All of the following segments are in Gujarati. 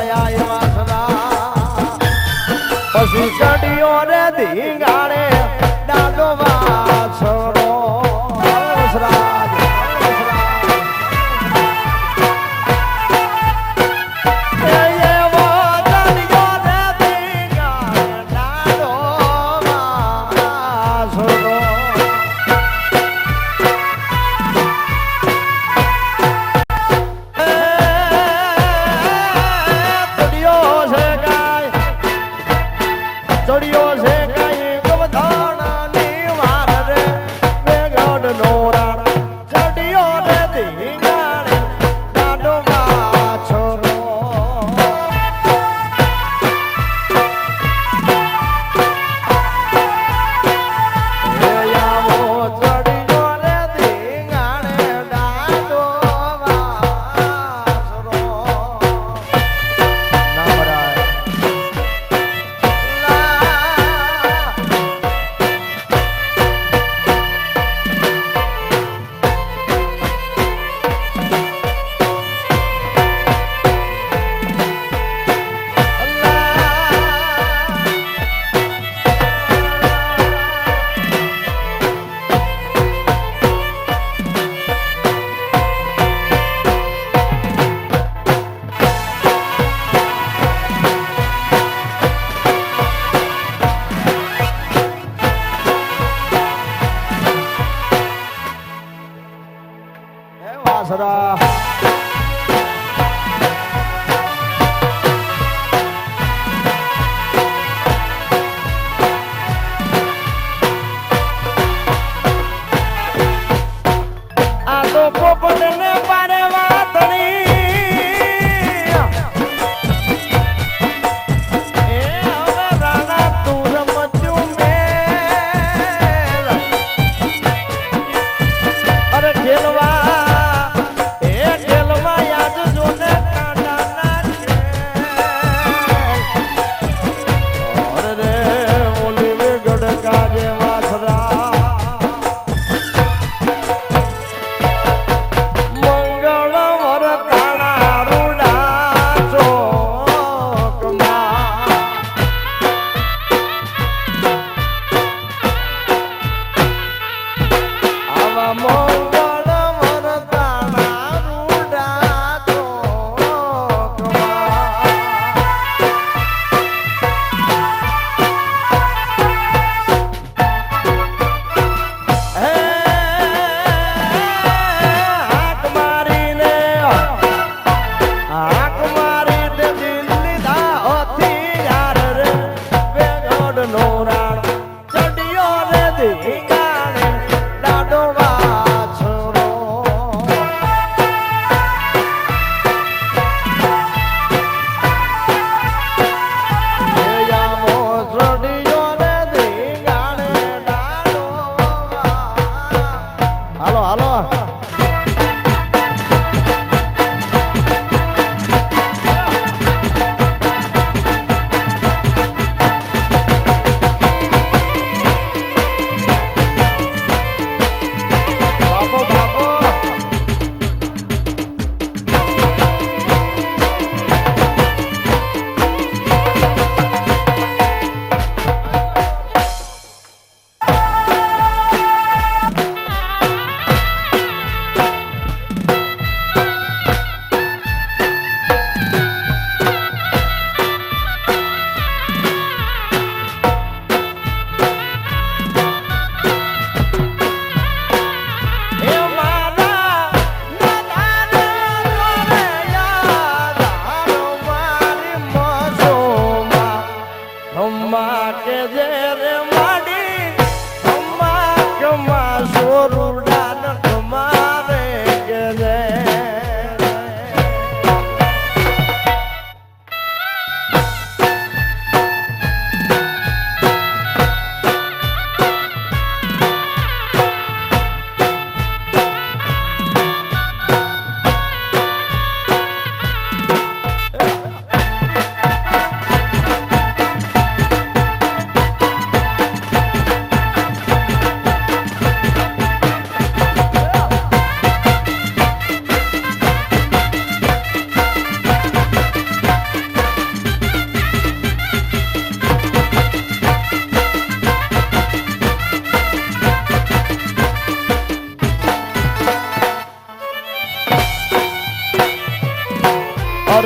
આયા એવા સદા પછી ચડિયો રે ધીંગાણે દાદો વાછરો વસરાજ ચડિયો છે કાઈ ગવધા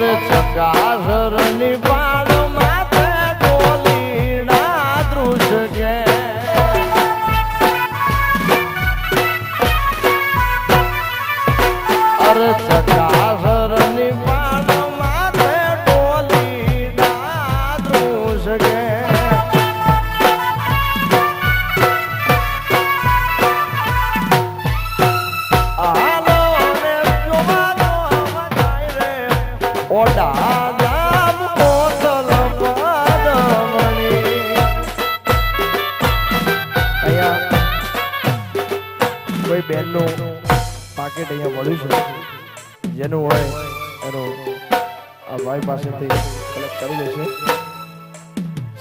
અરે ચકાસરની પાડ માથે ડોલીના દૃશ કે અરે ચકાસરની પાડ માથે ડોલીના દૃશ કે બેનનું પાકેટ અહીંયા મળ્યું છે જેનું હોય એનું આ ભાઈ પાસેથી કલેક્ટ કરી લેશે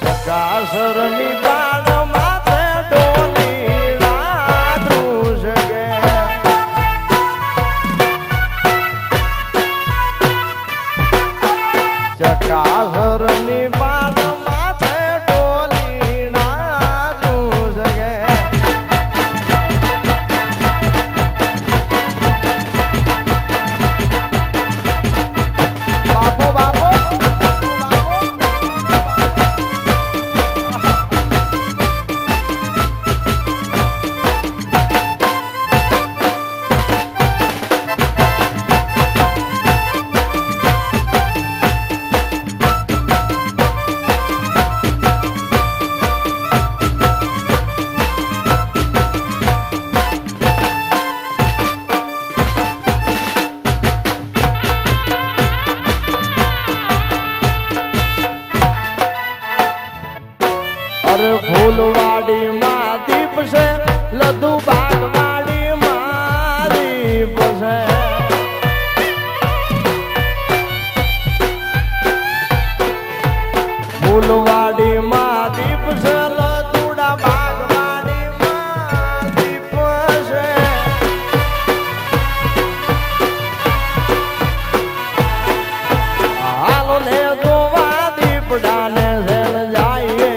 ચકાસરની પાડ માથે ડોલીના દૃશ કે ચકાસરની પાડ માથે ડોલીના દૃશ કે ફૂલવાડી માં દીપ છે લધુ બાગવાડી માં દીપ છે ફૂલવાડી માં દીપ છે લધુડા બાગવાડી માં દીપ છે હાલો ને જોવા દીપડા ને જેલ જાય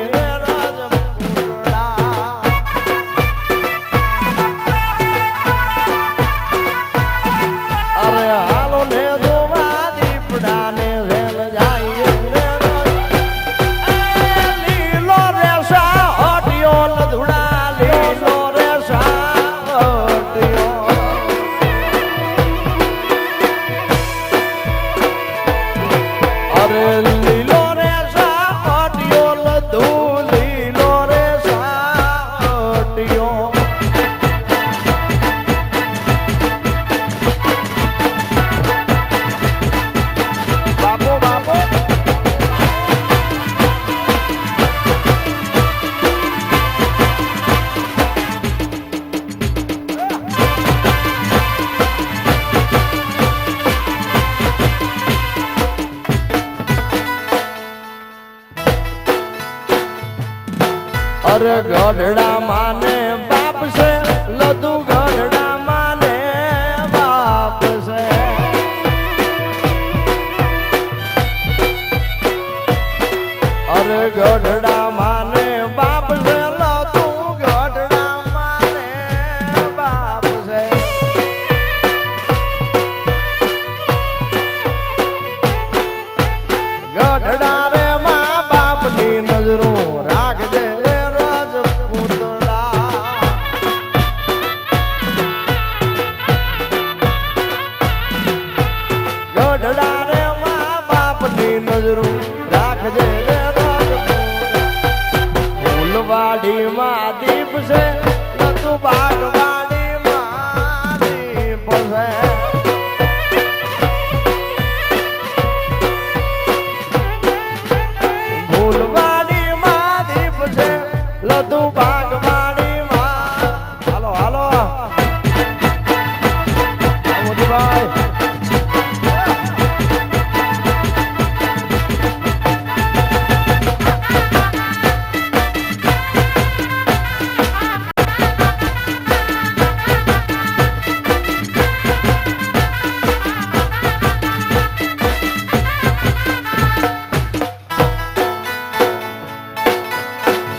અરે ગઢડા માને બાપ છે લધુ ગઢડા માને બાપ છે અરે ગઢડા માને બાપ છે લધુ ગઢડા માને બાપ છે ગઢડા રે મા બાપની નજરો રાખજે ગઢડા રે મા બાપની નજરો રાખજે ફૂલવાડી માં દીપ છે લધુ બાગવાડી માં દીપ છે ફૂલવાડી માં દીપ છે લધુ બાગવાડી માં હાલો હાલો મોદીભાઈ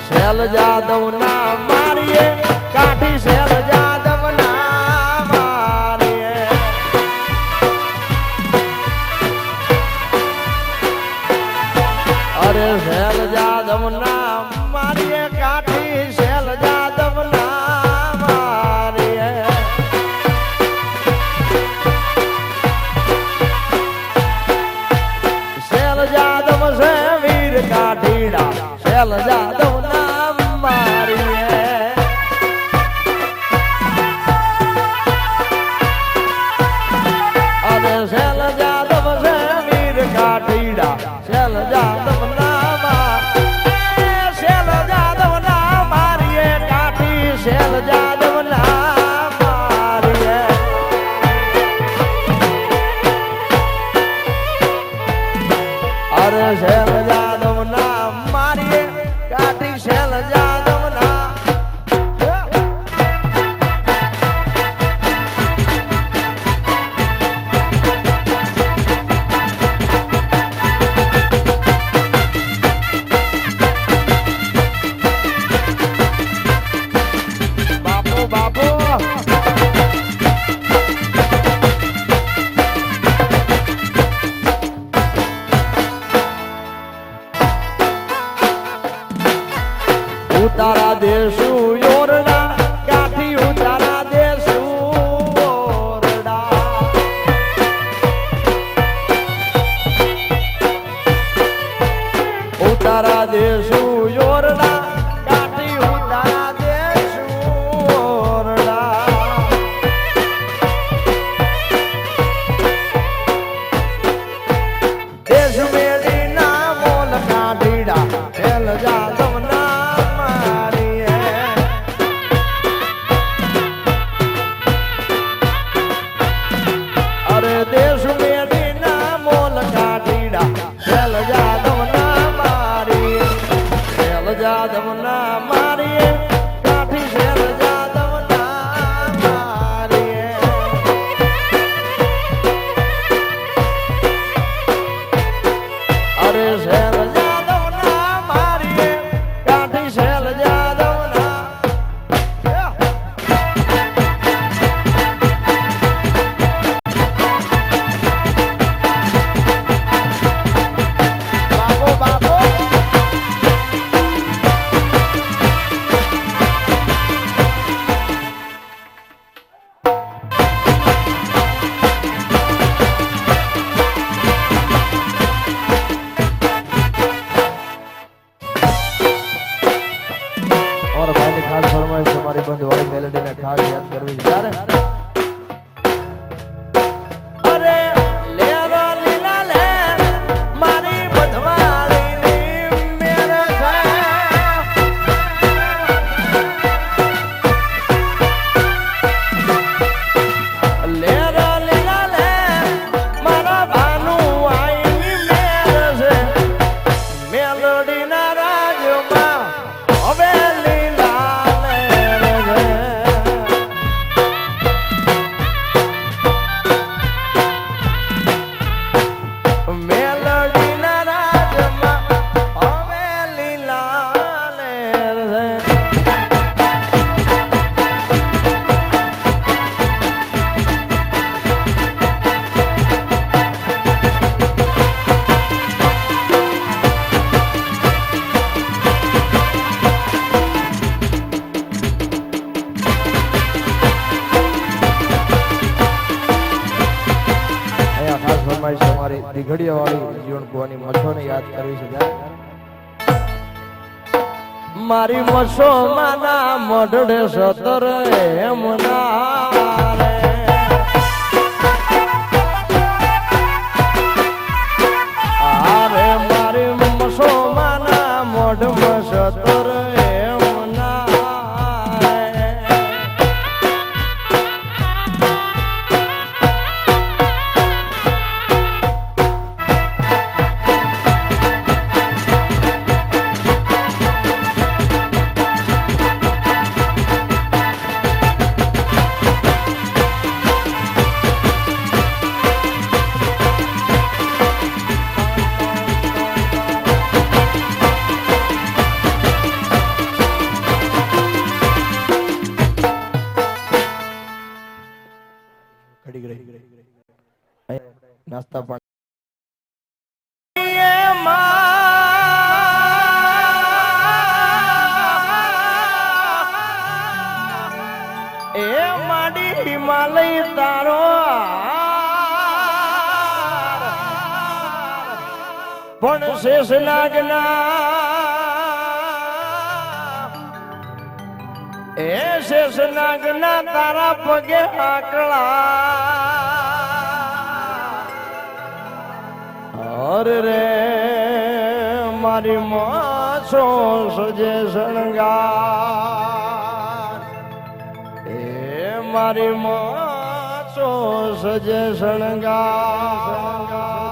શેલ જાદવ ના મારીએ કાઠી શેલ જાદવ ના મારીએ અરે શેલ જાદવ ના મારી કાઠી શેલ જાદવ ના મારી શેલ જાદવ છે વીર કાઠીડા શેલ જાદવ ના મારી અરે શેલ જાદવ છે વીર કાઠીડા શેલ જાદવ શેલ જાદવ ના મારી અરે શેલ જાદવ ના મારી કાઠી શેલ જાદવ ના ઉતારા દેશું યોરડા કાઠી ઉતારા દેશું યોરડા ઉતારા દેશું યોરડા કાઠી ઉતારા દેશું યોરડા દેશ મેળી ના મોલ કાઢીડા શેલ જાદવ ના દેશ મેળી ના મોલ કાઢીડા શેલ જાદવ ના મારી શેલ જાદવ ના મારી કાઠી શેલ જાદવ ના મારી અરે શેલ જાદવ ના મારી કાઠી શેલ જાદવ ના और भाई ने खास फरमाइश हमारी बंद वाली मेलोडी ने खास याद करवी यार अरे ले रो लीला ले मारी बधवाली नी मेरे से ले रो लीला ले मारा भानु आई नी मेरे से मेलोडी ना राजो मा हवेली दिघड़िया वाली जीवन कुआनी मछो ने याद करवी छे मारी मछो माना मढड़े सतर एमना रे अरे मारी मछो माना मढ सतर एमना નાસ્તા પણ પણ શેષનાગના એ શેષનાગના તારા પગે આકળા અરે રે મારી માછો સજે શણગાર એ મારી માછો સજે શણગાર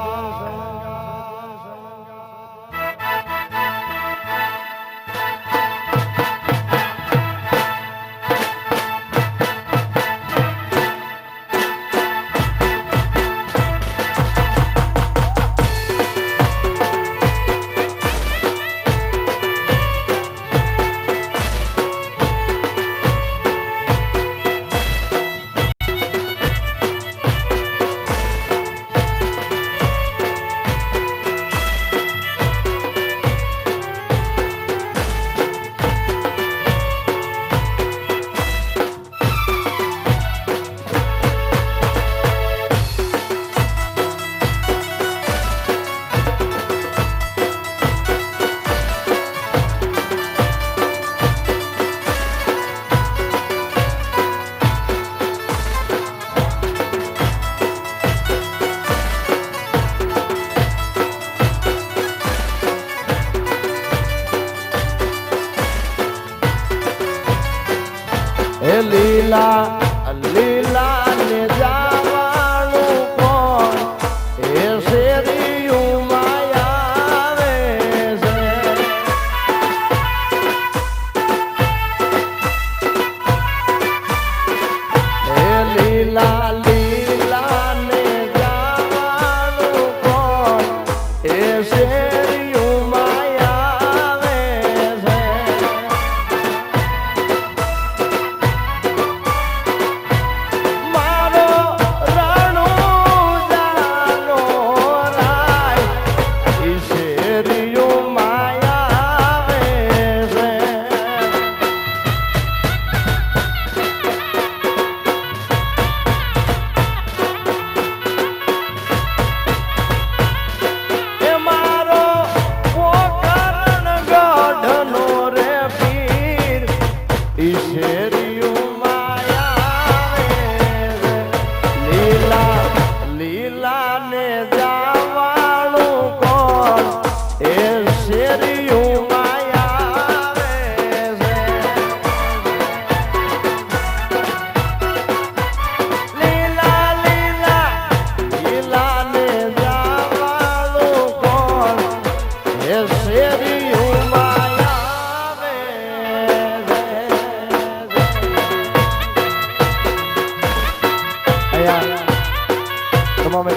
લીલા લીલા ને જવાનું કોણ એ શેરીયું માયા આવે છે એ લીલા લીલા ને જવાનું કોણ એ શેરીયું માયા આવે છે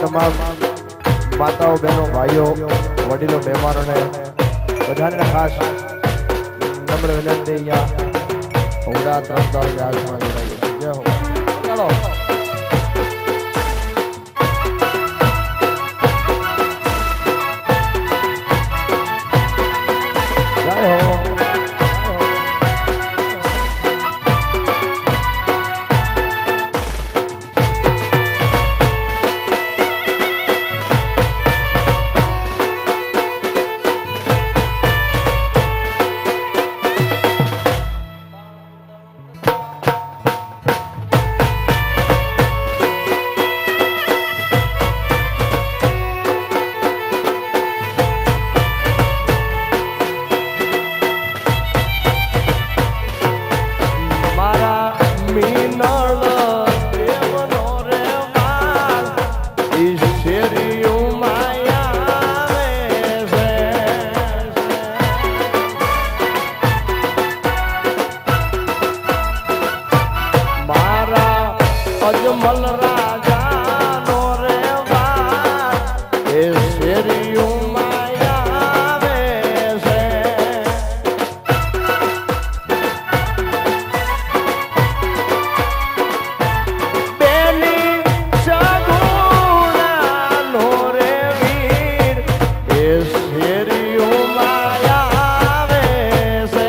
તમામ માતાઓ બહેનો ભાઈઓ વડીલો મહેમાનોને બધાને ખાસ નમ્ર વિનંતી અહીંયા હોડા ત્રણ રાજમાં જય હો ચાલો જય હો અજમલ રાજા નો રે વાત એ શેરીયું માયા આવે છે બેની સગુણા નો રે વીર એ શેરીયું માયા આવે છે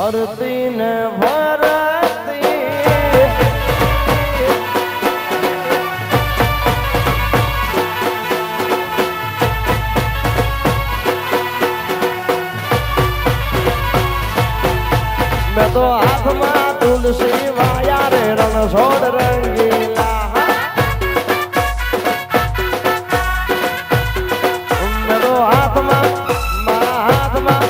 હરતી ને ભરતી મેં તો હાથમાં તુલસી વાયા રે રણછોડ રંગીલા મેં તો હાથમાં મારા હાથમાં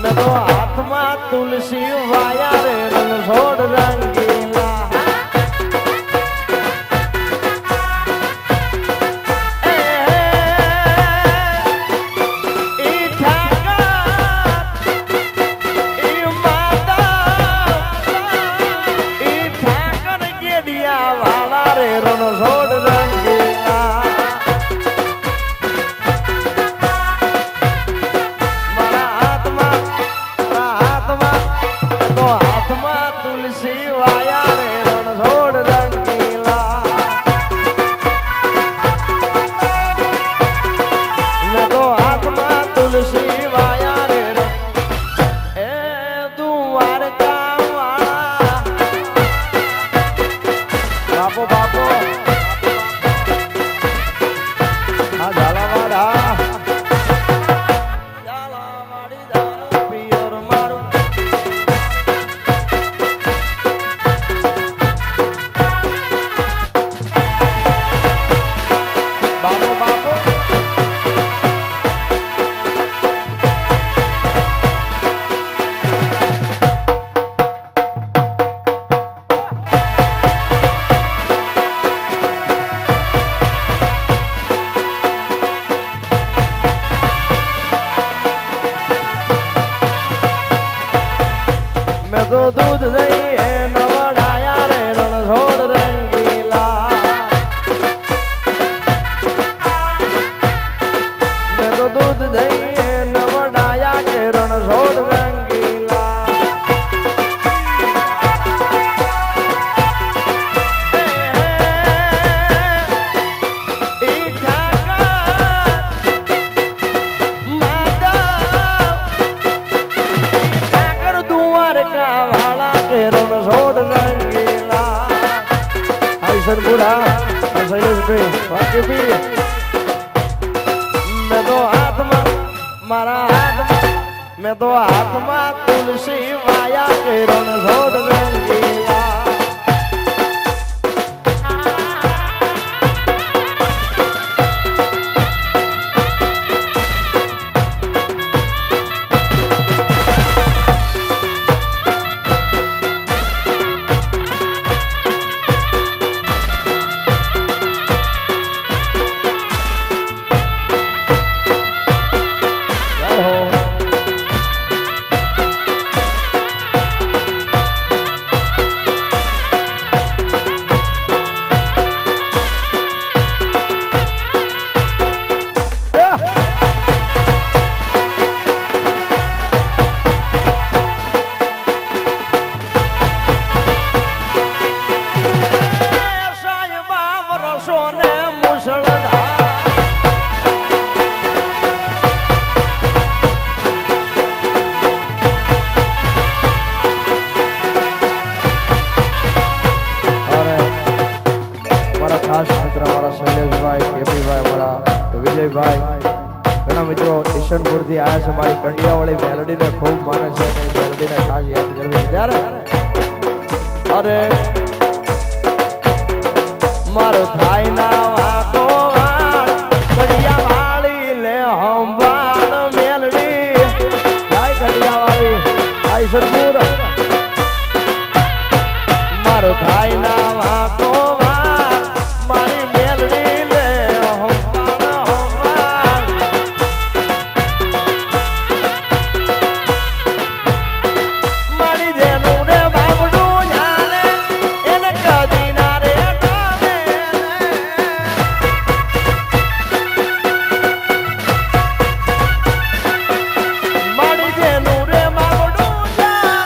મેં તો હાથમાં તુલસી વાયા રે રણછોડ રંગીલા રણછોડ રંગીલા મારા હાથમાં તો હાથમાં તુલસી વાયા રે રણછોડ રંગીલા મેં તો હાથમાં તુલસી વાયા રે એ દ્વારકા વાળા બાપો બાપો મેં તો દૂધ દઈએ નવડાયા રે રણછોડ રંગીલા મેં તો દૂધ દઈએ નવડાયા કે રણછોડ રંગીલા રણછોડ રંગીલા આઈસર બુડા શૈલેષભાઈ વાકેપી મેં તો હાથમાં મારા હાથમાં મેં તો હાથમાં તુલસી વાયા કે રણછોડ રંગીલા ખાસ મિત્ર મારા શૈલેષભાઈ કેપીભાઈ મારા વિજયભાઈ ઘણા મિત્રો ઈશનપુરથી આવ્યા છે મારી કંડિયાવાળી મેલોડીને ખૂબ માને છે અને મેલોડીને ખાસ યાદ કરવી ત્યારે અરે મારો થાય ના વાતો કંડિયાવાળી લે હંભાળ મેલડી ભાઈ કંડિયાવાળી આ ઈશનપુર મારો થાય ના વાતો મારી મેલડી લે મારી જેનું રે બાબડું જાણે એને કદી ના રે મારી જેનું રે બાબડું જાણે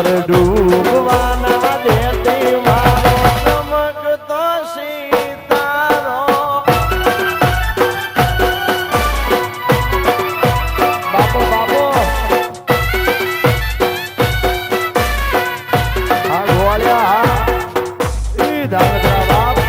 પર ડૂબવાના દેતી મારો ચમકતો સિતારો બાપો બાપો હા ગોવાળિયા હા ઈ ધાંગધ્રા બાપ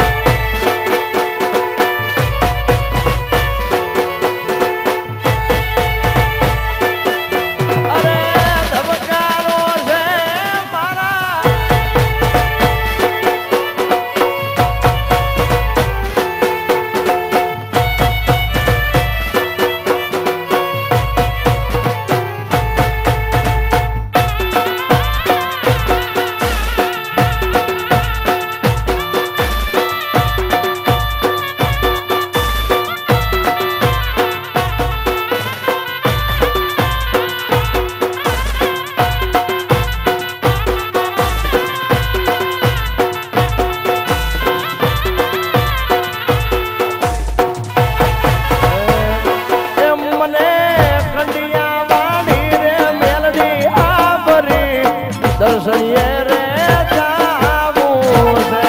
દર્શનીએ રે જાવું છે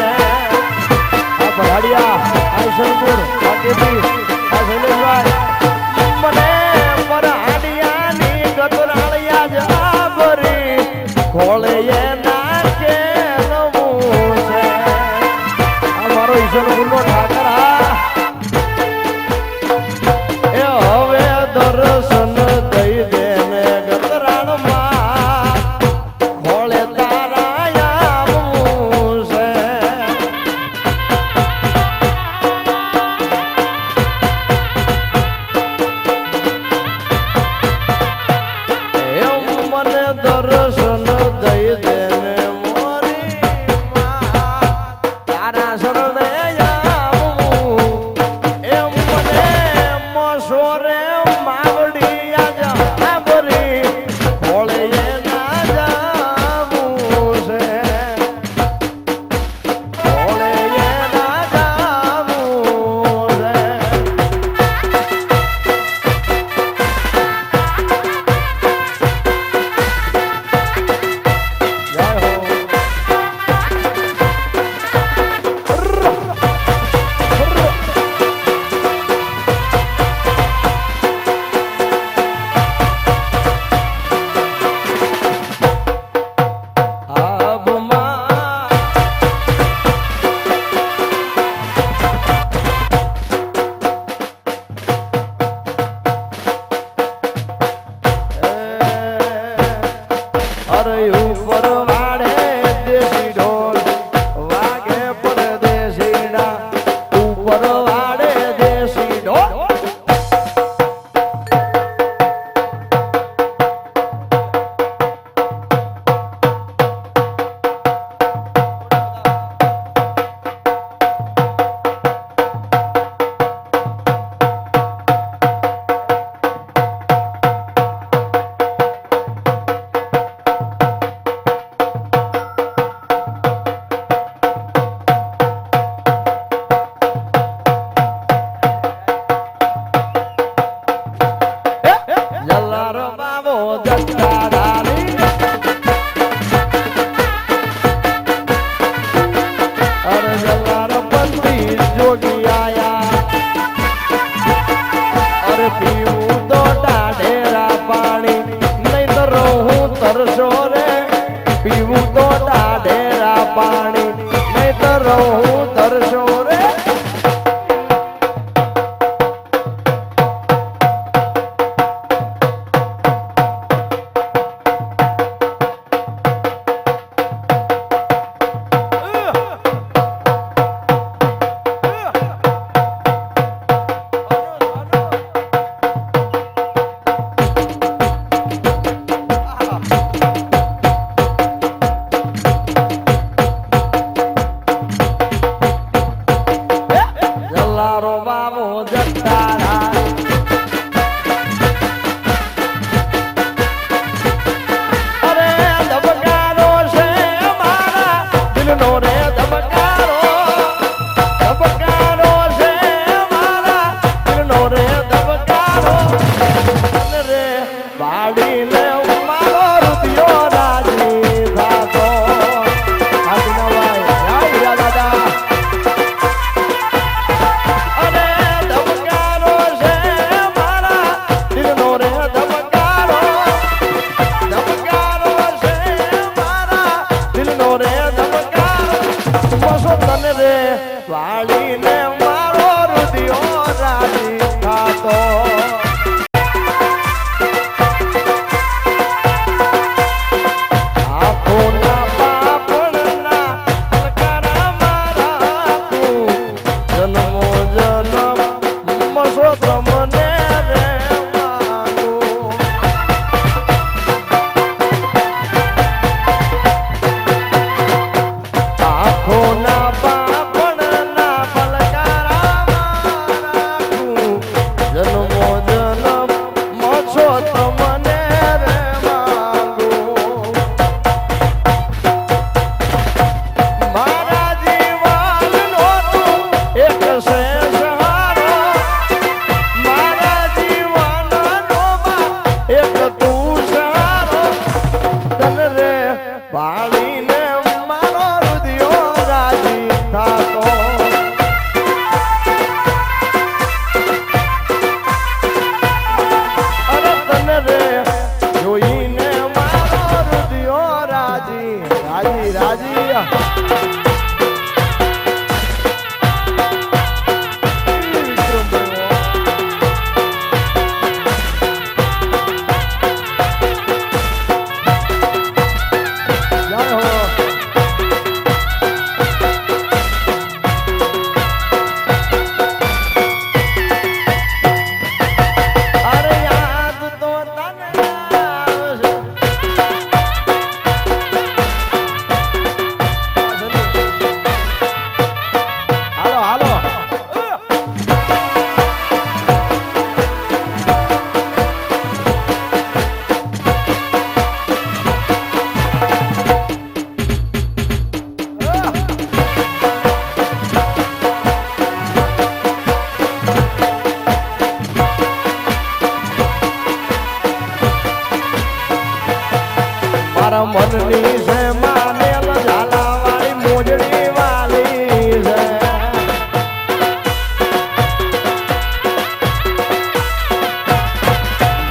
આ ભરાડિયા આ ઈશ્વરપુર આ કેપી આ શૈલેષભાઈ મને ભરાડિયાની ગતરાળિયા જ આભરી ખોળે નાખે નવું છે આ મારો ઈશ્વરપુરનો ઠાકર એ હવે દર્શન દઈ દે ને ગતરાળમાં દર્શન દઈ દે ને મોરી તારા શરણે આવું એમ મને મસોરે માવડી આજા ભરી ખોળે ના જાવું છે ખોળે ના જાવું છે ઉપર વાડે દેશી ઢોલ વાગે પરદેશીના ઉપર વાડે દેશી ઢોલ પાણીને મારો રુધિયો રાજી થાતો અરે તને રે જોઈને મારો રુધિયો રાજી રાજી રાજી મનની છે માનેલ ઝાલાવાળી મોજડી વાલી છે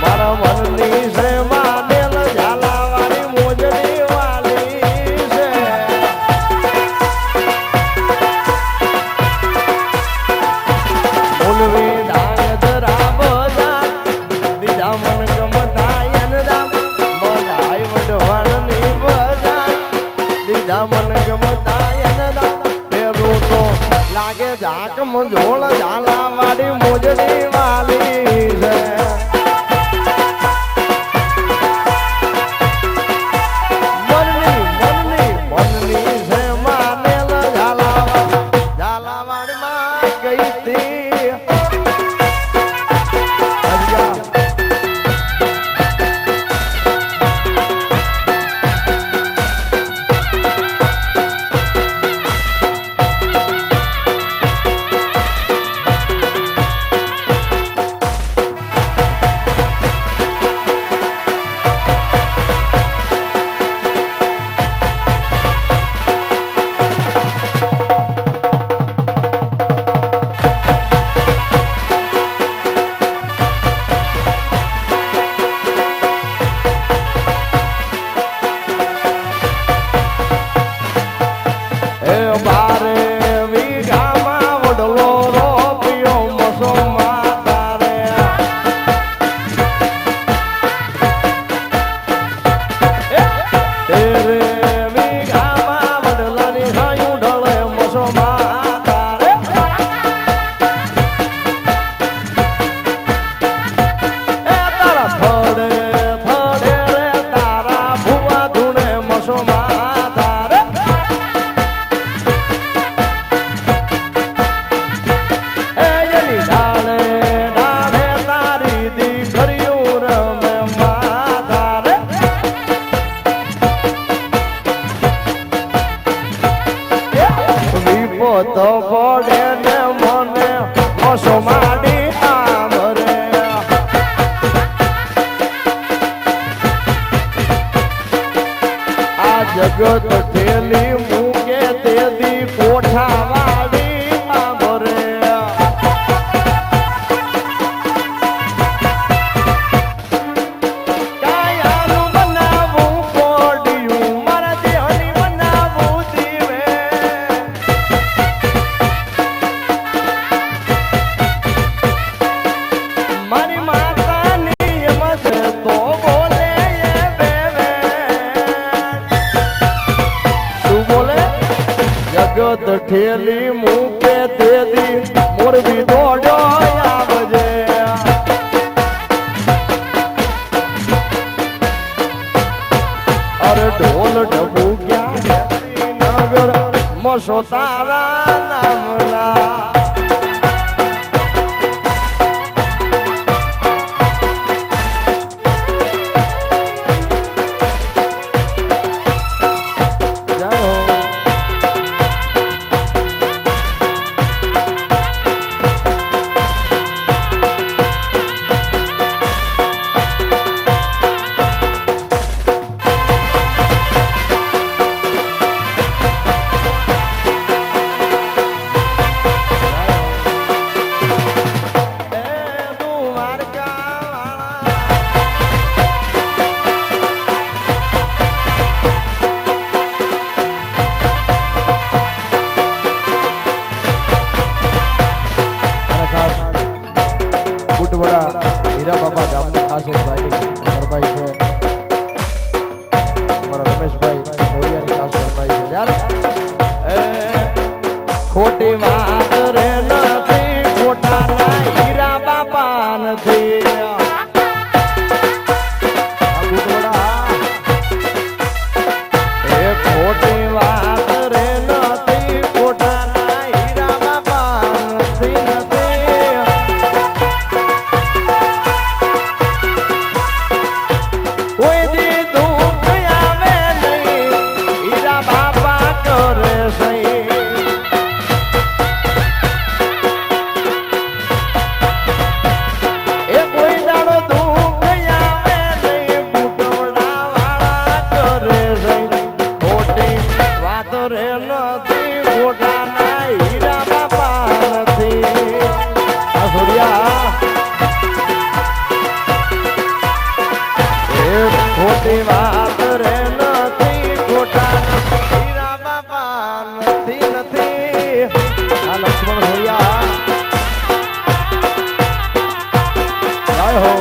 મારા મનની છે માનેલ ઝાલાવાળી મોજડી વાલી છે બોલવી ડાંગ ધરા બજા દીધા મન ગમતા એન રામ બોલાય વડવાણ મન ગમતા પેલું તો લાગે ઝાક મંજોળ ઝાલા વાળી મોજડી વાલી છે મનની છે માનેલ ઝાલા વાળી માં ગઈ હતી તો પડે ને મને ઓછો માડી આમરે આ જગત ઠેલી મૂકે તેદી કોઠા વાળી આમરે કાયાનું બનાવું કોડિયું મારા દેહની બનાવું દીવે જગત ઠેલી મૂકે તેદી મોરબી દોડ્યો આવજે અરે ઢોલ ઢબુ ક્યાં નગર મસો તારા નામના અમારા રમેશભાઈ ધોળિયાની ખાસ ફરમાઈ છે યાર ખોટી વાત રે નથી ખોટા ના હીરા બાપા નથી ખોટી વાત રે નથી ખોટા ના હીરા બાપા નથી કોઈ દી દુઃખ આવે નહીં હીરા બાપા કરે સહી એ કોઈ દાડો દુઃખ આવે નહીં બુટવડા વાળા કરે સહી રે નથી ખોટા ના હીરા બાપા નથી આ છોડિયા એ ખોટી વાત રે નથી ખોટા હીરા બાપા નથી નથી આ લક્ષ્મણ છોડિયા જય હો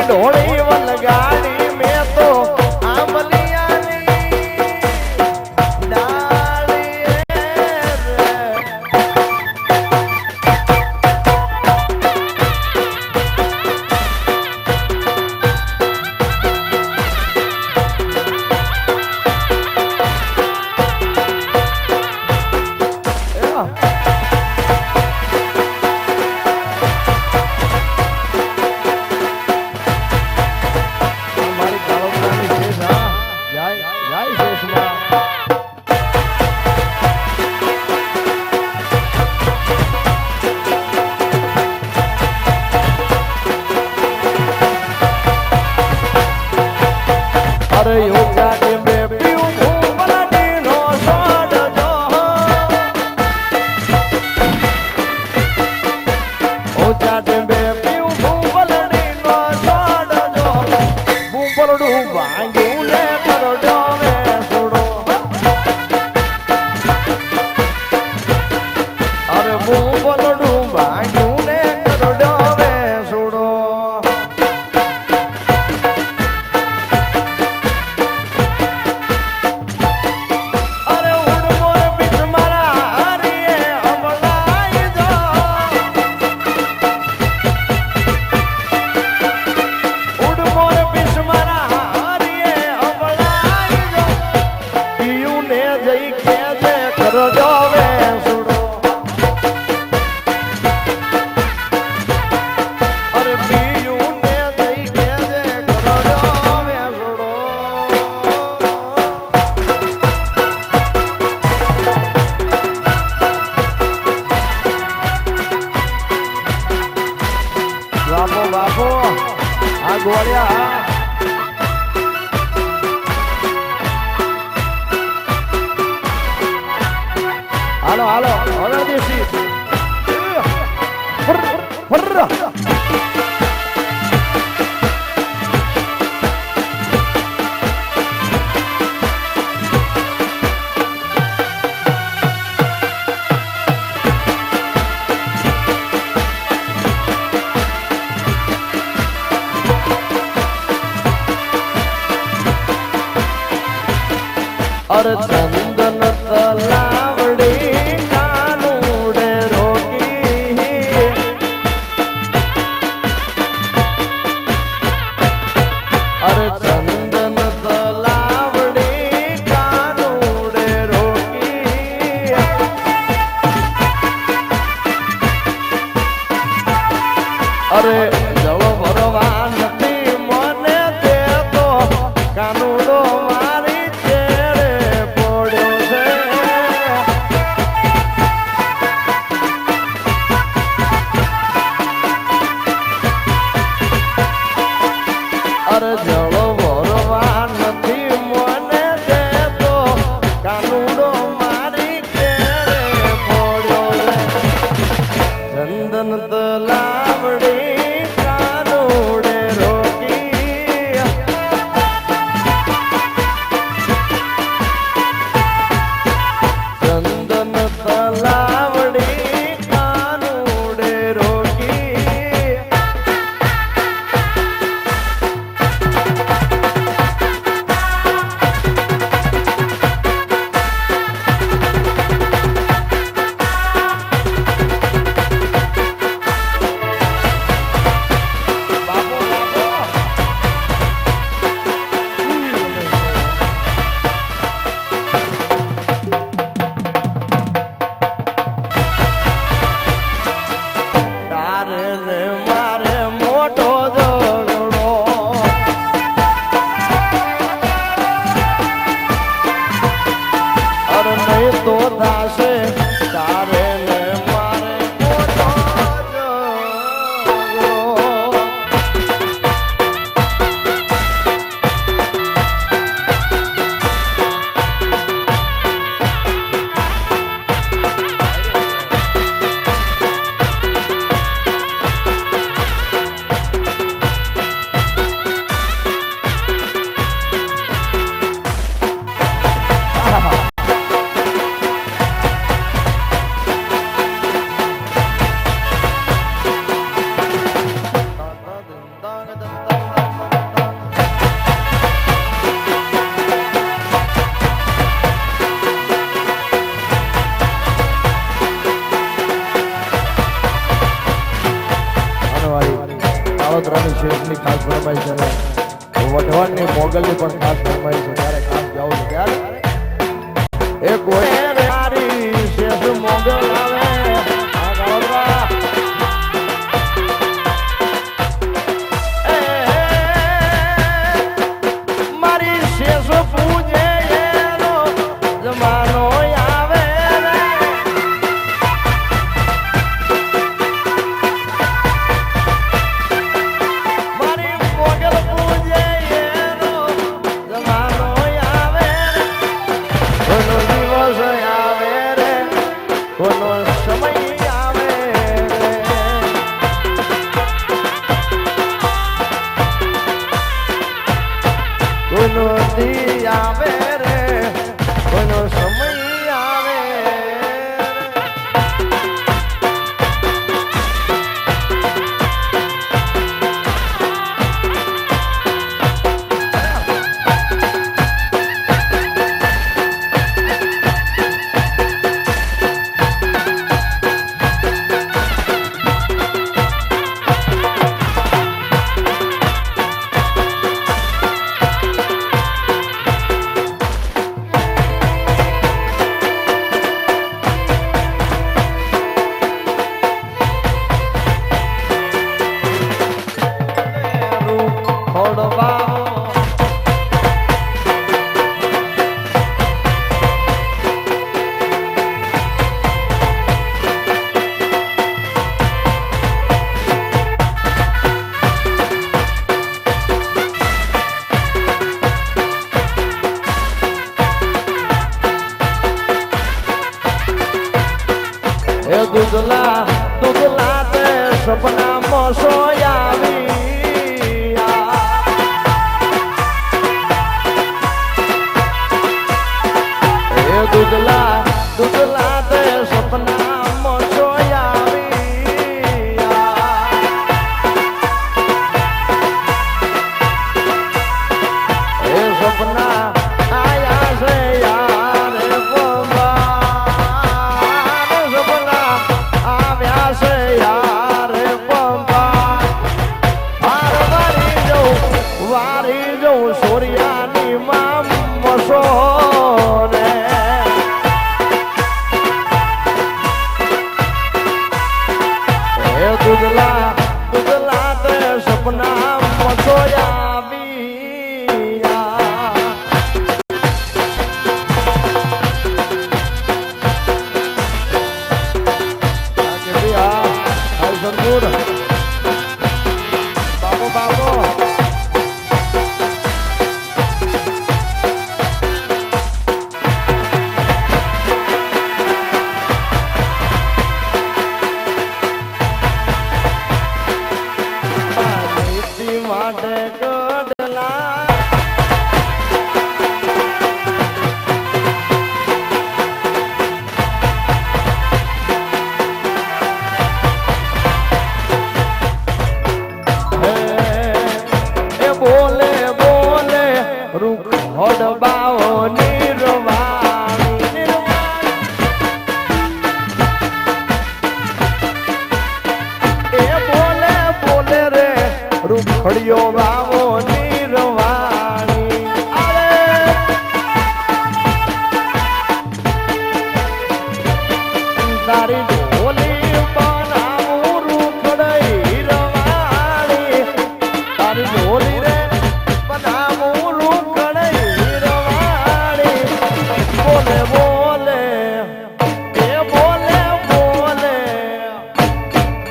ઢોળી વલગાડી મેં તો આંબલિયાની ડાળી અરે યોગા કે બે પીઉં ભૂમલાડી નો સોડજો ઓજા કે બે પીઉં ભૂમલાડી નો સોડજો ભૂમલડું ભાંગ્યું ને કરડો વે છોડો અરે ભૂમલડું ભાંગ્યું ને કરડો વે છોડો બાપો બાપો આ ગોળિયા હાલો હાલો હવે દેશી અરે ચંદન તલાવડી કાનુડે રોકી અરે ચંદન તલાવડી કાનુડે રોકી કાળોતરાની શેષની ખાસ ફરમાઈ છે ને વઢવાણની મોગલની પણ ખાસ ફરમાઈ છે ત્યારે ખાસ જાઉં છું ત્યારે એ કોઈ મારી શેષ મોગલ આવે આ કાળોતરા મારી શેષ પૂજે એનો જમાનો આવે મારી મોગલ પૂજે એનો જમાનો આવે કોનો દિવસ આવે રે કોનો સમય આવે રે કોનો દી આવે રે કોનો સમય આવે દુધલા દુધલા તે સપના મોસોયાવી એ દુધલા દુધલા તે સપના મોસોયાવી એ સપના આયા છે યાર સોરિયાની માં મસો ને દુધલા દુધલા તે સપના મસોયા બાબો બાબો માટે ગોડલા એ બોલે બોલે રૂખ હોડબાઓ નિર્વાણી એ બોલે બોલે રે રૂખડિયો વાવો નિર્વાણી તારી ઢોલી બનાવું રૂખડઈ રવાણી તારી ઢોલી રે બનાવું રૂખડઈ રવાણી બોલે બોલે એ બોલે બોલે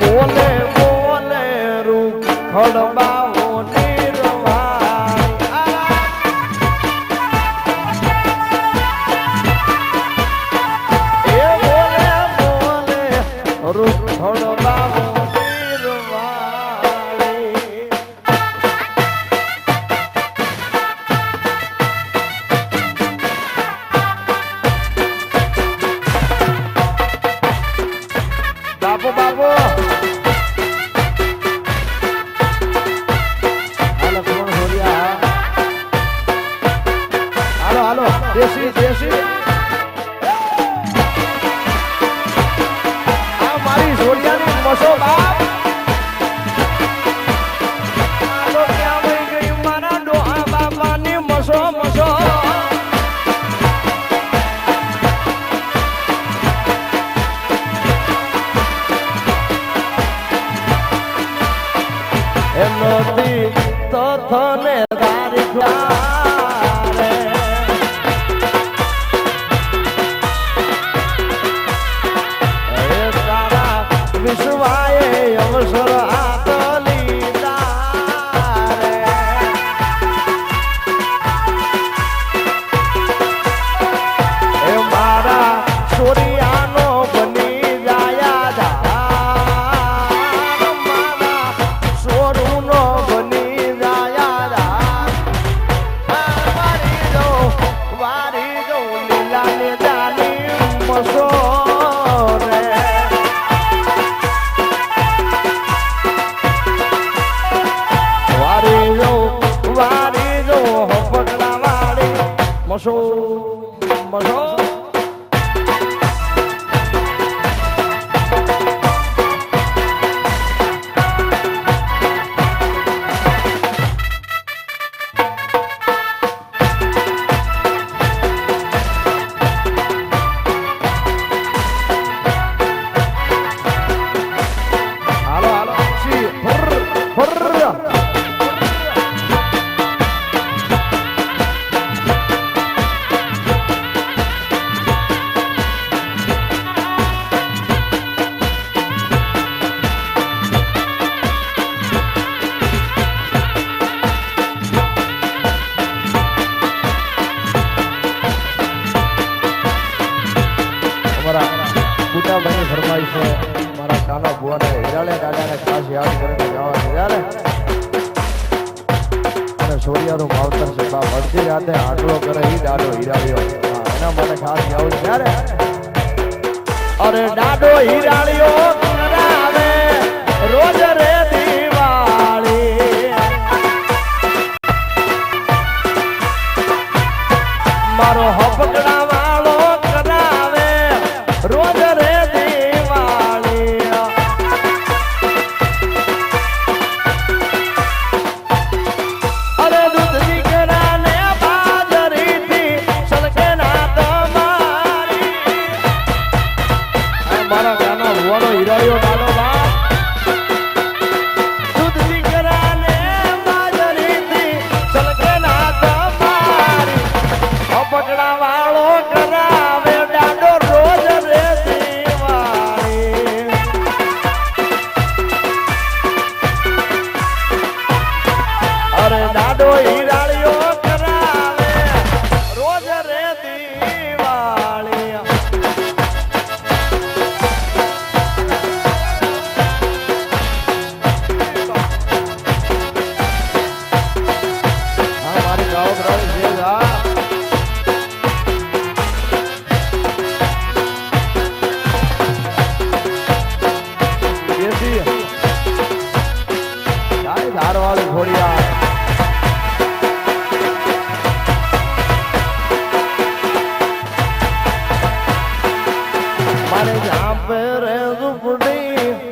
બોલે બોલે રૂખડબા રૂખ થને તારીખ રે એ તારા વિશ્વાએ અવસર આપલી તારે એ મારા સોરિયાનો બની જાયા ધાર મારા સોરુનો બની જાયા ધાર વારી જો લીલા ને જાની મસો રે વારી જો પગલા વાળી મસો મસો બની ફરમાઈ છે મારા કાના બુઆને હિરાલે દાદાને ખાસ યાદ કરીને જવા હિરાલે અને સોરિયાનું માવતર છે બા અડધી રાતે આટલો કરે ઈ દાડો હિરાળ્યો એના માટે ખાસ યાદ ત્યારે અરે દાડો હિરાળ્યો કરાવે રોજ રે દિવાળી મારો હપકડા વાળો કરાવે રોજ રે હિરાયો ડાલો બા દૂધ દીકરાને બાજરીથી સલકે ના તમારી અપકડા વાળો કરાવે ડાડો રોજ રે દિવાળી અરે ડાડો હિરાળ્યો કરાવે રોજ રે દિવાળી ધારવાળી ઘોડિયા મારે જहाँ पे રે ઝૂંપડી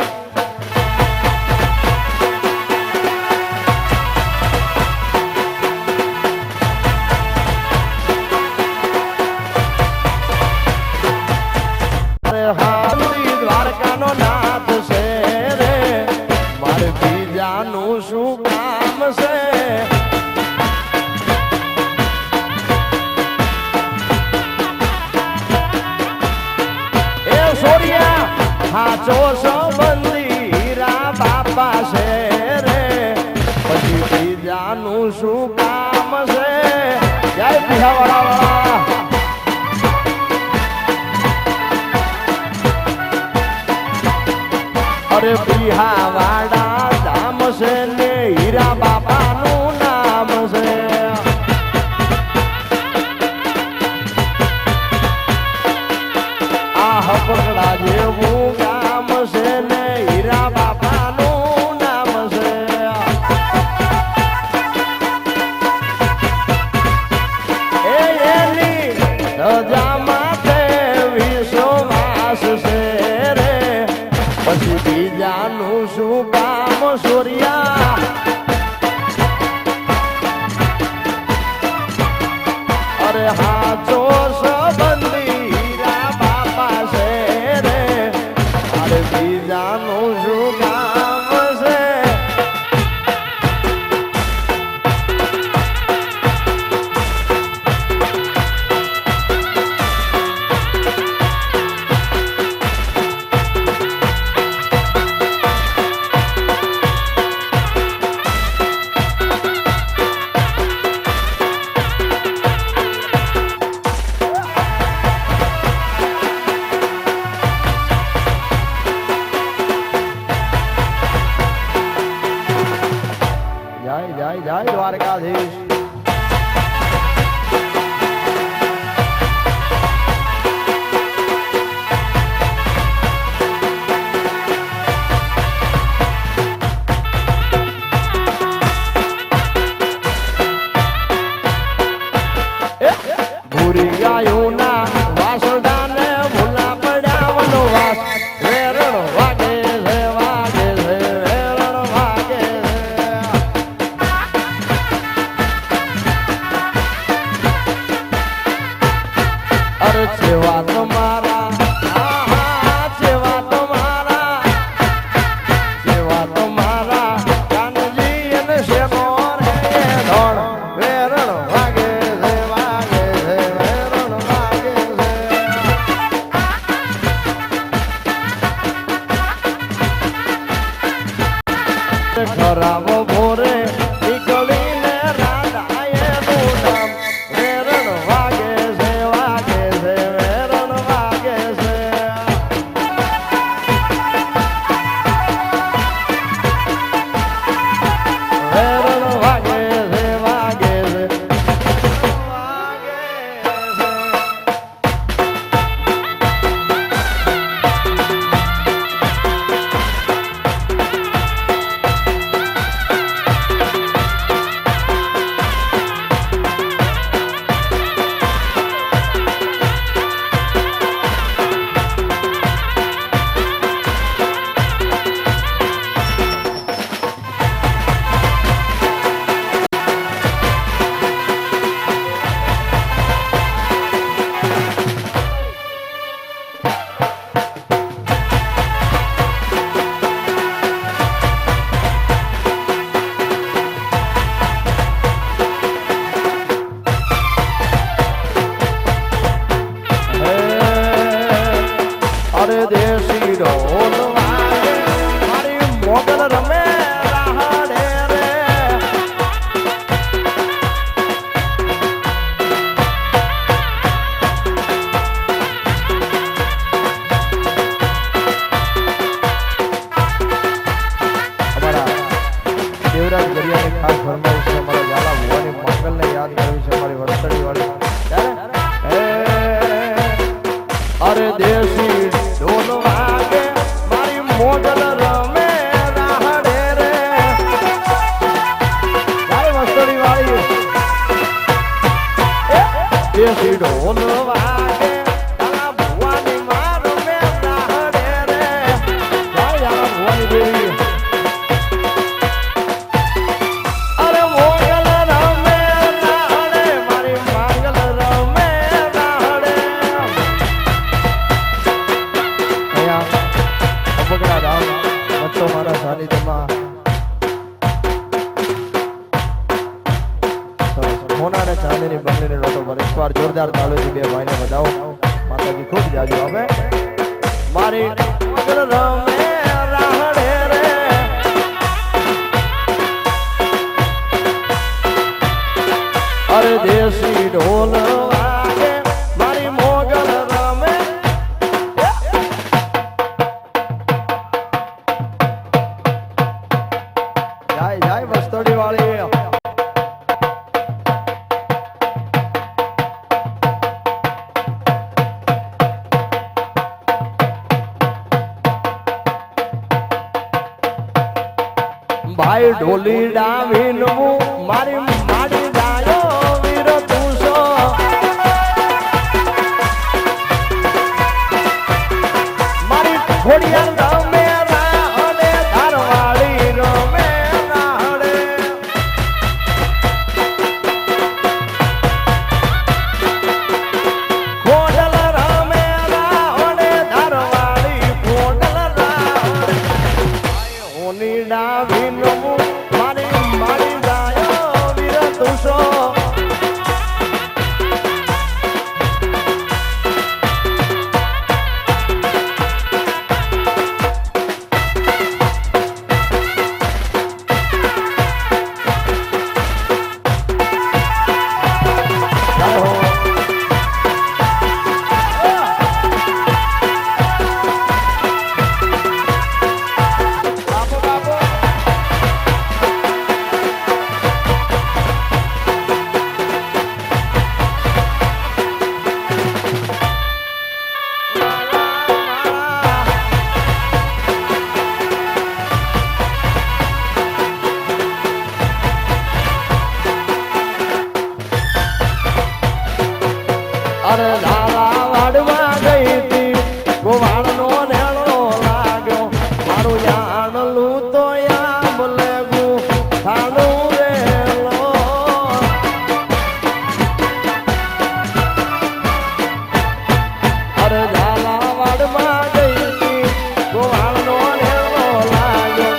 દ્વારકાનો નાથ છે રે મારે બીજાનું શું કામ છે એ સોરિયા હાચો સંબંધી હીરા બાપા છે રે પછી બીજાનું શું કામ છે જય બિહાવાળા અરે બિહાવાડા ધામ છે ને હીરા બાપાનું નામ છે આ હપકડા જેવું ગામ છે ને હીરા બાપાનું નામ છે એની સજા માટે વિશ્વાસ છે રે પછી બીજાનું શું કામ સોરિયા અરે હાચો સંબંધી હીરા બાપા છે રે અરે બીજાનું શું કામ છે ખરાબ ભોરે નીકળીને રાધાએનું નામ વેરણ વાગે છે વેરણ વાગે છે વેરણ વાગે છે વાગે છે દેશી ઢોલ વાગે મારી મોગલ રમે રાહડે રે અમારા દેવરાજ ગરિયાની ખાસ ફરમાઈશ છે અમારા ઝાલા ભુવાની મંગલને યાદ કરવી છે અમારી વરસડી વાળી અરે દેશી ઢોલ વાગે મારી મોગલ રમે રાહડે રે ગાય વસ્તડી વાળી દેશી ઢોલ વાગે તારા ભુવાની માં રમે રાહડે રે ગાય ભુવાની દેવી અરે મોગલ રમે રાહડે મારી મંગલ રમે રાહડે બગડા રામ મતો મારા સાનિધ્યમાં સોના અને ચાંદીની બંગડીની નોટો પર એકવાર જોરદાર તાળીઓથી બે ભાઈને વધાવો માતાજી ખૂબ જાજુ આવે મારી મગલ રમે રાહડે રે અરે દેશી ઢોલ વાગે મારી મોગલ રમે જાય વસ્તોડી વાળી ભાઈ ઢોલી ડાવીન મારી માડી જાયો વીર તુસો મારી ઘોડિયા રમે રાહડે ધારવાળી રમે રાહડે ખોડલ રમે રાહડે ધારવાળી ખોડલ રાહડે હોની ડાવીન મારી માડી જાયો વીર તુસો અરે ધારા વાડવા ગઈ હતી ગોવાળનો નેળો લાગ્યો મારું યાણલું તો યામ લેગું થાળું રેલો અરે ધારા વાડવા ગઈ હતી ગોવાળનો નેળો લાગ્યો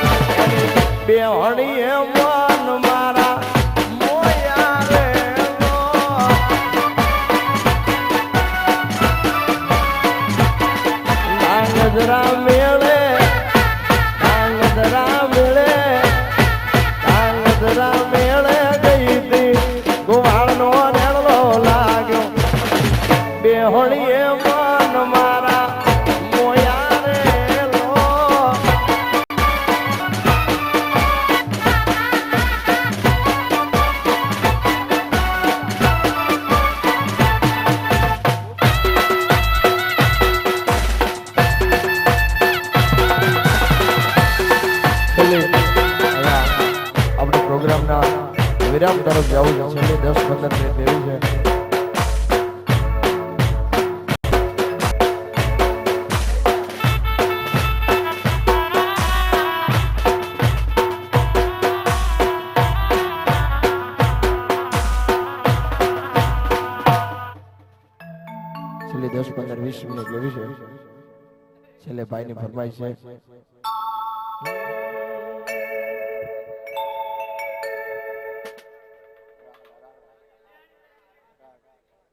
બેહણીએ મન મારા મોયા રેલો ગજરા મેળે વિરામ તરફ જવું છે છેલ્લી 10-15 મિનિટ એવી છે છેલ્લી 10-15-20 મિનિટ લેવી છે છેલ્લે ભાઈની ફરમાઈશ છે